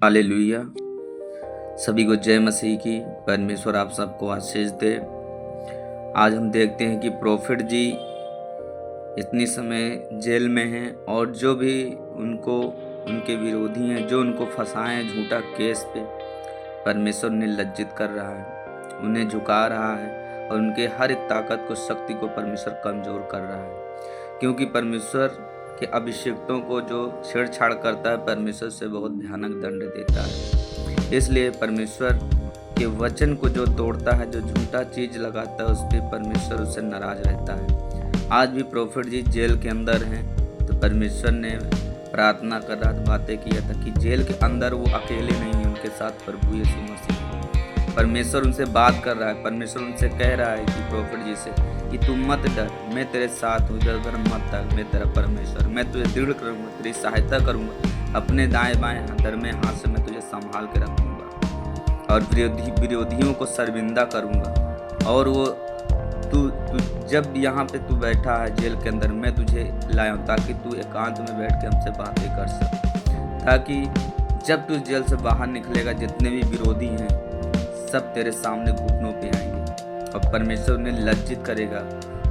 Hallelujah. सभी को जय मसीह की। परमेश्वर आप सबको आशीष दे। आज हम देखते हैं कि प्रोफेट जी इतनी समय जेल में हैं और जो भी उनके विरोधी हैं, जो उनको फंसाए हैं झूठा केस पे, परमेश्वर ने लज्जित कर रहा है, उन्हें झुका रहा है और उनके हर एक ताकत को, शक्ति को परमेश्वर कमज़ोर कर रहा है। क्योंकि परमेश्वर के अभिषिक्तों को जो छेड़छाड़ करता है, परमेश्वर से बहुत भयानक दंड देता है। इसलिए परमेश्वर के वचन को जो तोड़ता है, जो झूठा चीज लगाता है, उस पर परमेश्वर उससे नाराज रहता है। आज भी प्रोफेट जी जेल के अंदर हैं, तो परमेश्वर ने प्रार्थना कर रहा था, बातें किया था कि जेल के अंदर वो अकेले नहीं है, उनके साथ प्रभु यीशु मसीह। परमेश्वर उनसे बात कर रहा है, परमेश्वर उनसे कह रहा है कि प्रोफेट जी से कि तू मत डर, मैं तेरे साथ हूँ, इधर मत तक, मैं तेरा परमेश्वर, मैं तुझे दृढ़ करूँगा, तेरी सहायता करूँगा, अपने दाएं बाएं दरमे हाथ से मैं तुझे संभाल के रखूँगा और विरोधियों को शर्मिंदा करूँगा। और वो तू जब यहाँ पे तू बैठा है जेल के अंदर, मैं तुझे लाया हूँ ताकि तू एकांत में बैठ के हमसे बातें कर सके, ताकि जब तू जेल से बाहर निकलेगा, जितने भी विरोधी हैं सब तेरे सामने घुटनों पे आएंगे और परमेश्वर उन्हें लज्जित करेगा,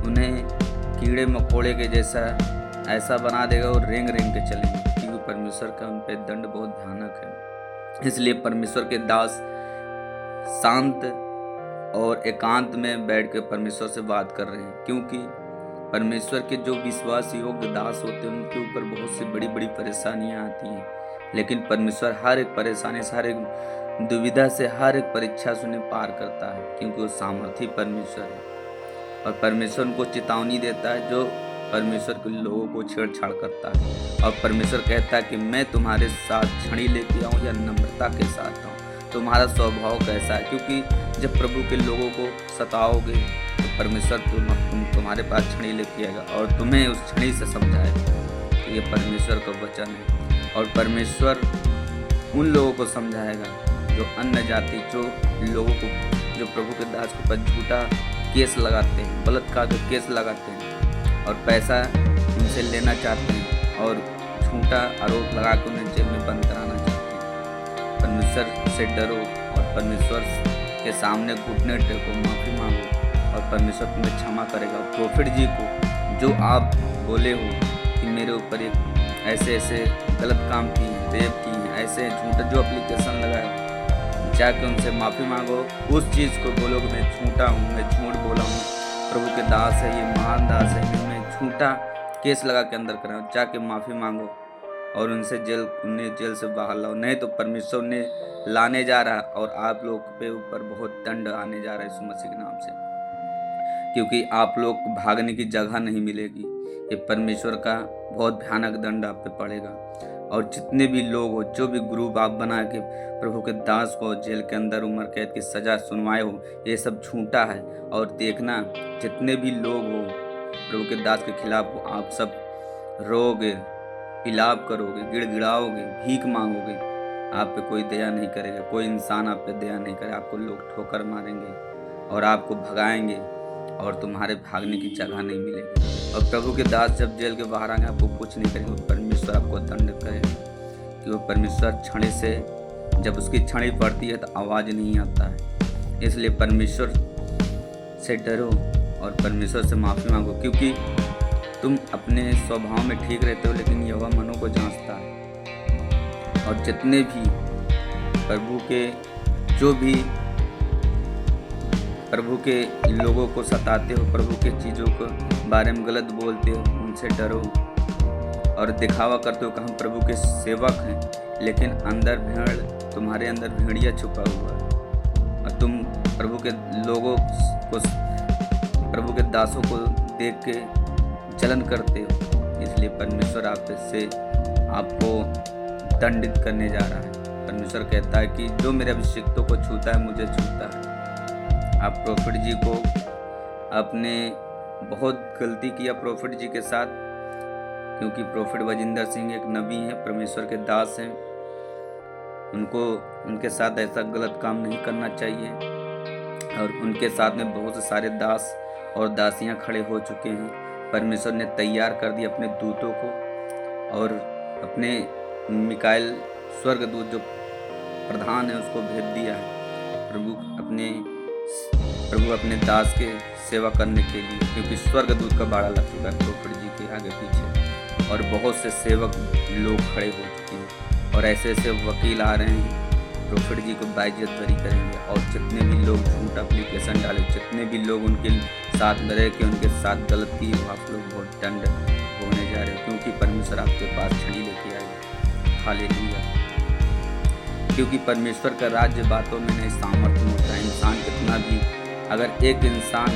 उन्हें कीड़े मकोड़े के जैसा ऐसा बना देगा और रेंग रेंग के चलेंगे, क्योंकि परमेश्वर का उन पे दंड बहुत भयानक है। इसलिए परमेश्वर के दास शांत और एकांत में बैठ के परमेश्वर से बात कर रहे हैं, क्योंकि परमेश्वर के जो विश्वास योग्य दास होते हैं उनके ऊपर बहुत सी बड़ी बड़ी परेशानियां आती हैं, लेकिन परमेश्वर हर एक परेशानी से, हर एक दुविधा से, हर एक परीक्षा से उन्हें पार करता है, क्योंकि वो सामर्थी परमेश्वर है। और परमेश्वर उनको चेतावनी देता है जो परमेश्वर के लोगों को छेड़छाड़ करता है। और परमेश्वर कहता है कि मैं तुम्हारे साथ छड़ी लेके आऊँ या नम्रता के साथ आऊँ, तुम्हारा स्वभाव कैसा है। क्योंकि जब प्रभु के लोगों को सताओगे तो परमेश्वर तुम्हारे पास छड़ी लेके आएगा और तुम्हें उस छड़ी से समझाएगा। ये परमेश्वर का वचन है। और परमेश्वर उन लोगों को समझाएगा जो अन्य जाति, जो लोगों को, जो प्रभु के दास के ऊपर झूठा केस लगाते हैं, बलात्कार का केस लगाते हैं और पैसा उनसे लेना चाहते हैं और झूठा आरोप लगा कर उन्हें जेल में बंद कराना चाहते हैं। परमेश्वर से डरो और परमेश्वर के सामने घुटने टेको, माफ़ी मांगो और परमेश्वर तुम्हें क्षमा करेगा। प्रोफेट जी को जो आप बोले हो कि मेरे ऊपर एक ऐसे ऐसे गलत काम की, रेप की, ऐसे झूठा जो एप्लीकेशन लगाए, जाके उनसे माफ़ी मांगो। उस चीज़ को बोलो कि मैं झूठा हूँ, मैं झूठ बोला हूँ, प्रभु के दास है, ये महान दास है, मैं झूठा केस लगा के अंदर कराऊँ, जाके माफ़ी मांगो और उन्हें जेल से बाहर लाओ। नहीं तो परमेश्वर उन्हें लाने जा रहा है और आप लोग पे ऊपर बहुत दंड आने जा रहा है यीशु मसीह के नाम से, क्योंकि आप लोग भागने की जगह नहीं मिलेगी। ये परमेश्वर का बहुत भयानक दंड आप पे पड़ेगा। और जितने भी लोग हो, जो भी ग्रुप आप बना के प्रभु के दास को जेल के अंदर उम्र कैद की सजा सुनवाए हो, ये सब झूठा है। और देखना, जितने भी लोग हो प्रभु के दास के खिलाफ, आप सब रोगे, विलाप करोगे, गिड़गिड़ाओगे, भीख मांगोगे, आप पे कोई दया नहीं करेगा, कोई इंसान आप पे दया नहीं करेगा। आपको लोग ठोकर मारेंगे और आपको भगाएंगे और तुम्हारे भागने की जगह नहीं मिलेगी। और प्रभु के दास जब जेल के बाहर आएंगे, आपको कुछ नहीं करेंगे, परमेश्वर आपको दंड करेगा। कि वो परमेश्वर छड़ी से, जब उसकी छड़ी पड़ती है तो आवाज़ नहीं आता है। इसलिए परमेश्वर से डरो और परमेश्वर से माफ़ी मांगो, क्योंकि तुम अपने स्वभाव में ठीक रहते हो, लेकिन यहोवा मनों को जांचता है। और जितने भी प्रभु के, जो भी प्रभु के लोगों को सताते हो, प्रभु के चीज़ों के बारे में गलत बोलते हो, उनसे डरो। और दिखावा करते हो कि हम प्रभु के सेवक हैं, लेकिन अंदर भेड़, तुम्हारे अंदर भेड़िया छुपा हुआ है और तुम प्रभु के लोगों को, प्रभु के दासों को देख के जलन करते हो। इसलिए परमेश्वर आपको दंडित करने जा रहा है। परमेश्वर कहता है कि जो मेरे अभिषिक्तों को छूता है, मुझे छूता है। आप प्रोफेट जी को, आपने बहुत गलती किया प्रोफेट जी के साथ, क्योंकि प्रोफेट वजिंदर सिंह एक नबी हैं, परमेश्वर के दास हैं। उनके साथ ऐसा गलत काम नहीं करना चाहिए। और उनके साथ में बहुत से सारे दास और दासियां खड़े हो चुके हैं। परमेश्वर ने तैयार कर दिया अपने दूतों को, और अपने मिकाएल स्वर्गदूत जो प्रधान है उसको भेज दिया है प्रभु अपने दास के सेवा करने के लिए, क्योंकि स्वर्गदूत का बाड़ा लग चुका है प्रोफेट जी के आगे पीछे और बहुत से सेवक लोग खड़े हो चुके हैं और ऐसे ऐसे वकील आ रहे हैं प्रोफेट जी को बाइज्जत बरी करेंगे। और जितने भी लोग झूठ एप्लीकेशन डाले, जितने भी लोग उनके साथ रह के उनके साथ गलत किए, आप लोग बहुत दंड होने जा रहे हैं, क्योंकि परमेश्वर आपके पास छड़ी लेके आएगा। हालेलुया। क्योंकि परमेश्वर का राज्य बातों में नहीं सामर्थ्य में होता है। इंसान कितना भी, अगर एक इंसान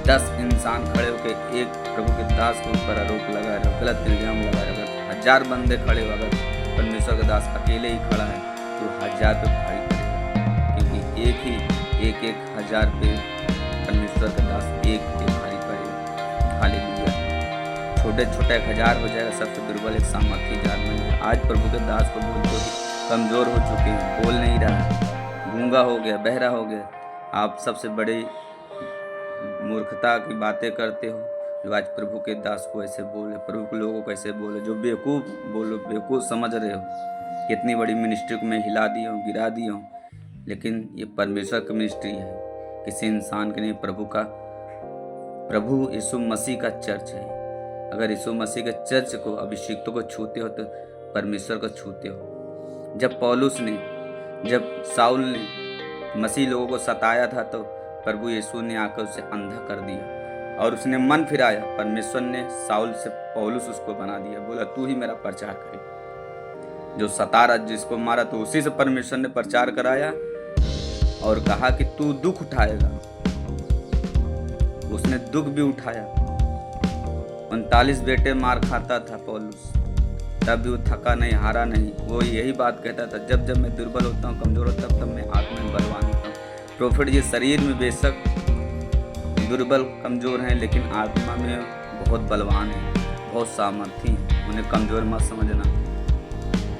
10 इंसान खड़े होकर एक प्रभु के दास के ऊपर आरोप लगा रहे हो, गलत इल्जाम लगा रहे हो, अगर 1000 बंदे खड़े हो, अगर परमेश्वर का दास अकेले ही खड़ा है तो 1000 पे भारी पड़ेगा, क्योंकि एक 1000 पे परमेश्वर का दास एक पे भारी पड़ेगा। हालेलुया। छोटे छोटे 1000 हो जाएगा, सबसे दुर्बल एक सामर्थी जान बन जाएगा। आज प्रभु के दास को बोल दो कमजोर हो चुके हैं, बोल नहीं रहा, गूंगा हो गया, बहरा हो गया, आप सबसे बड़ी मूर्खता की बातें करते हो जो आज प्रभु के दास को ऐसे बोले, प्रभु के लोगों को ऐसे बोले, जो बेवकूफ़ बोलो, बेवकूफ़ समझ रहे हो। कितनी बड़ी मिनिस्ट्री को मैं हिला दिया हूँ, गिरा दिया हूँ, लेकिन ये परमेश्वर की मिनिस्ट्री है, किसी इंसान के नहीं, प्रभु यीशु मसीह का चर्च है। अगर यीशु मसीह के चर्च को, अभिषिक्तों को छूते हो तो परमेश्वर को छूते हो। जब साउल ने मसीह लोगों को सताया था तो प्रभु यीशु ने आकर उसे अंधा कर दिया और उसने मन फिराया, परमेश्वर ने साउल से पौलुस उसको बना दिया, बोला तू ही मेरा प्रचार करे। जो सता रहा, जिसको मारा, तो उसी से परमेश्वर ने प्रचार कराया और कहा कि तू दुख उठाएगा। उसने दुख भी उठाया। 39 बेटे मार खाता था पौलुस, तब भी वो थका नहीं, हारा नहीं। वो यही बात कहता था, जब जब मैं दुर्बल होता हूँ, कमजोर होता हूँ, तब मैं आत्मा में बलवान होता हूँ। प्रोफेट जी शरीर में बेशक दुर्बल कमजोर हैं, लेकिन आत्मा में बहुत बलवान हैं, बहुत सामर्थी हैं। उन्हें कमजोर मत समझना।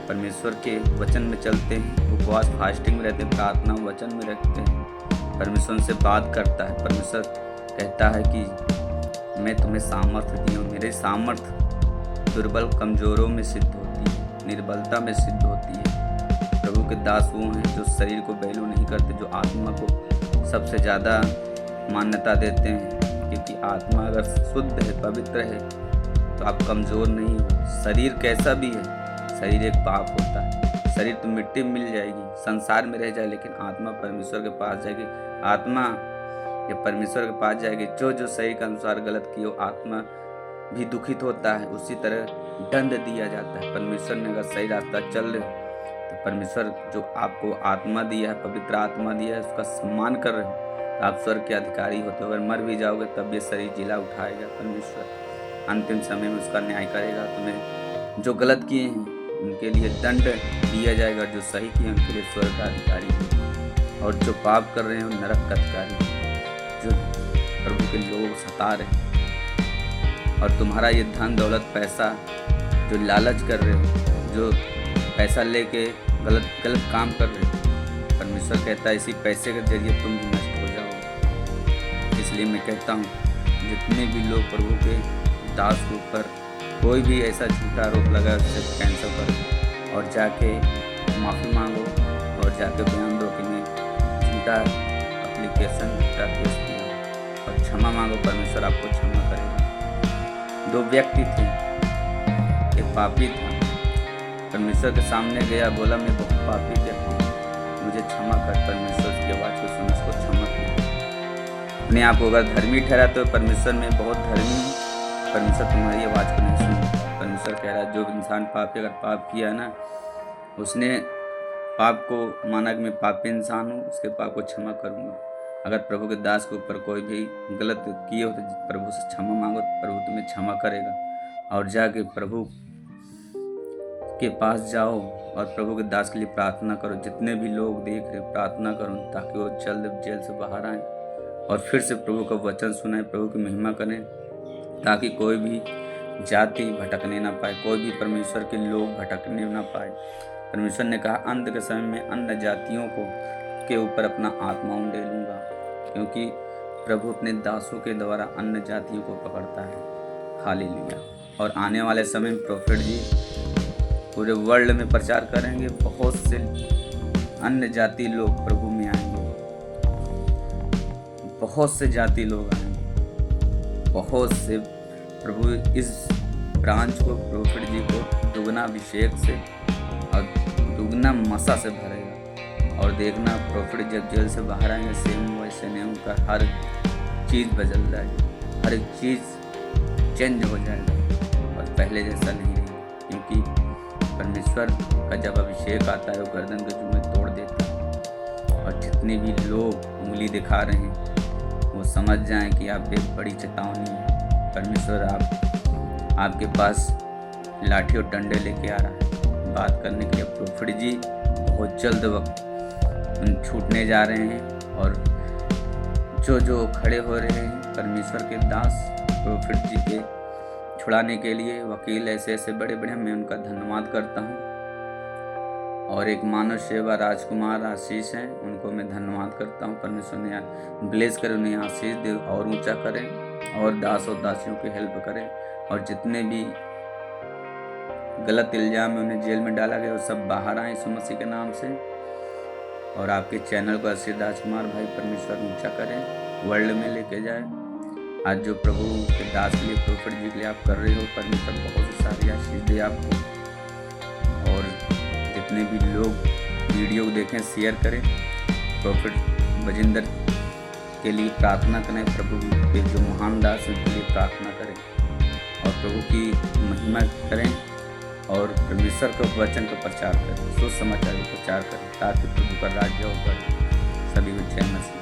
परमेश्वर के वचन में चलते हैं, उपवास फास्टिंग में रहते हैं, प्रार्थना वचन में रखते हैं, परमेश्वर उनसे बात करता है। परमेश्वर कहता है कि मैं तुम्हें सामर्थ्य दी हूँ। मेरे सामर्थ्य दुर्बल कमजोरों में सिद्ध होती है, निर्बलता में सिद्ध होती है। प्रभु के दास वो हैं जो शरीर को वैल्यू नहीं करते, जो आत्मा को सबसे ज़्यादा मान्यता देते हैं, क्योंकि आत्मा अगर शुद्ध है, पवित्र है, तो आप कमज़ोर नहीं हो। शरीर कैसा भी है, शरीर एक पाप होता है। शरीर तो मिट्टी में मिल जाएगी, संसार में रह जाए, लेकिन आत्मा परमेश्वर के पास जाएगी। आत्मा ये परमेश्वर के पास जाएगी। जो शरीर के अनुसार गलत किए, आत्मा भी दुखित होता है, उसी तरह दंड दिया जाता है। परमेश्वर ने अगर सही रास्ता चल रहे हो तो परमेश्वर जो आपको आत्मा दिया है, पवित्र आत्मा दिया है, उसका सम्मान कर रहे हो, तो आप स्वर्ग के अधिकारी होते हो। अगर मर भी जाओगे तब ये शरीर जिला उठाएगा परमेश्वर। अंतिम समय में उसका न्याय करेगा। तुम्हें जो गलत किए हैं उनके लिए दंड दिया जाएगा, जो सही किए उनके लिए स्वर्ग का अधिकारी, और जो पाप कर रहे हैं नरक का अधिकारी, जो प्रभु के लोगों को सता रहे हैं। और तुम्हारा ये धन दौलत पैसा जो लालच कर रहे हो, जो पैसा लेके गलत काम कर रहे हो, परमेश्वर कहता है इसी पैसे के जरिए तुम भी नष्ट हो जाओगे। इसलिए मैं कहता हूँ जितने भी लोग प्रभु के दास के ऊपर कोई भी ऐसा झूठा आरोप लगा, उससे कैंसिल करो और जाके माफ़ी मांगो और जाके बयान दो कि मैं झूठा एप्लीकेशन, झूठा केस किया, और क्षमा मांगो, परमेश्वर आपको क्षमा करेगा। 2 व्यक्ति थे, एक पापी था, परमेश्वर के सामने गया, बोला मैं बहुत पापी व्यक्ति, मुझे क्षमा कर। परमेश्वर की आवाज़ को सुन, उसको क्षमा किया। अपने आप को अगर धर्मी ठहराते हो, परमेश्वर में बहुत धर्मी, परमेश्वर तुम्हारी आवाज़ को नहीं सुनता। परमेश्वर कह रहा है जो इंसान पापी, अगर पाप किया ना, उसने पाप को माना कि मैं पापी इंसान हूँ, उसके पाप को क्षमा करूँगा। अगर प्रभु के दास के ऊपर कोई भी गलत किए हो तो प्रभु से क्षमा मांगो, प्रभु तुम्हें क्षमा करेगा। और जाके प्रभु के पास जाओ और प्रभु के दास के लिए प्रार्थना करो। जितने भी लोग देख रहे, प्रार्थना करो ताकि वो जल्द जेल से बाहर आए और फिर से प्रभु का वचन सुनाए, प्रभु की महिमा करें, ताकि कोई भी जाति भटकने ना पाए, कोई भी परमेश्वर के लोग भटकने ना पाए। परमेश्वर ने कहा अंत के समय में अन्य जातियों के ऊपर अपना आत्मा उंडेल लूँगा, क्योंकि प्रभु अपने दासों के द्वारा अन्य जातियों को पकड़ता है। हालेलुया। और आने वाले समय में प्रोफेट जी पूरे वर्ल्ड में प्रचार करेंगे, बहुत से अन्य जाति लोग प्रभु में आएंगे, बहुत से जाति लोग आएंगे, बहुत से। प्रभु इस ब्रांच को, प्रोफेट जी को दुगना अभिषेक से और दुगना मसा से भरेगा। और देखना प्रोफेट जब जेल से बाहर आएंगे, सेम वैसे नहीं उनका हर चीज़ बदल जाएगी, हर एक चीज़ चेंज हो जाएगा और पहले जैसा नहीं रहेगा। क्योंकि परमेश्वर का जब अभिषेक आता है वो गर्दन के जुए तोड़ देता है। और जितने भी लोग उंगली दिखा रहे हैं वो समझ जाएं कि आप एक बड़ी चेतावनी है। परमेश्वर आपके पास लाठी और डंडे लेके आ रहा है बात करने के लिए। प्रोफेट जी बहुत जल्द वक्त छूटने जा रहे हैं और जो खड़े हो रहे हैं परमेश्वर के दास प्रोफेट जी के छुड़ाने के लिए, वकील ऐसे बड़े बड़े, मैं उनका धन्यवाद करता हूँ। और एक मानव सेवा राजकुमार आशीष हैं, उनको मैं धन्यवाद करता हूँ। परमेश्वर ने ब्लेस करे, उन्हें आशीष दे और ऊंचा करें और दास और दासियों की हेल्प करें। और जितने भी गलत इल्जाम में उन्हें जेल में डाला गया वो सब बाहर आए यीशु मसीह के नाम से। और आपके चैनल को आशीष राजकुमार भाई परमेश्वर ऊंचा करें, वर्ल्ड में लेके जाए। आज जो प्रभु के दास के लिए, प्रोफेट जी के लिए आप कर रहे हो, परमेश्वर बहुत सारी आशीष दे आपको। और जितने भी लोग वीडियो को देखें शेयर करें, प्रोफेट बजिंदर के लिए प्रार्थना करें, प्रभु के जो महान दास हैं उनके लिए प्रार्थना करें और प्रभु की महिमा करें और परमेश्वर के वचन का प्रचार करें, सुसमाचार का प्रचार करें, ताकि प्रभु का राज्य हो। सभी को जय मसीह।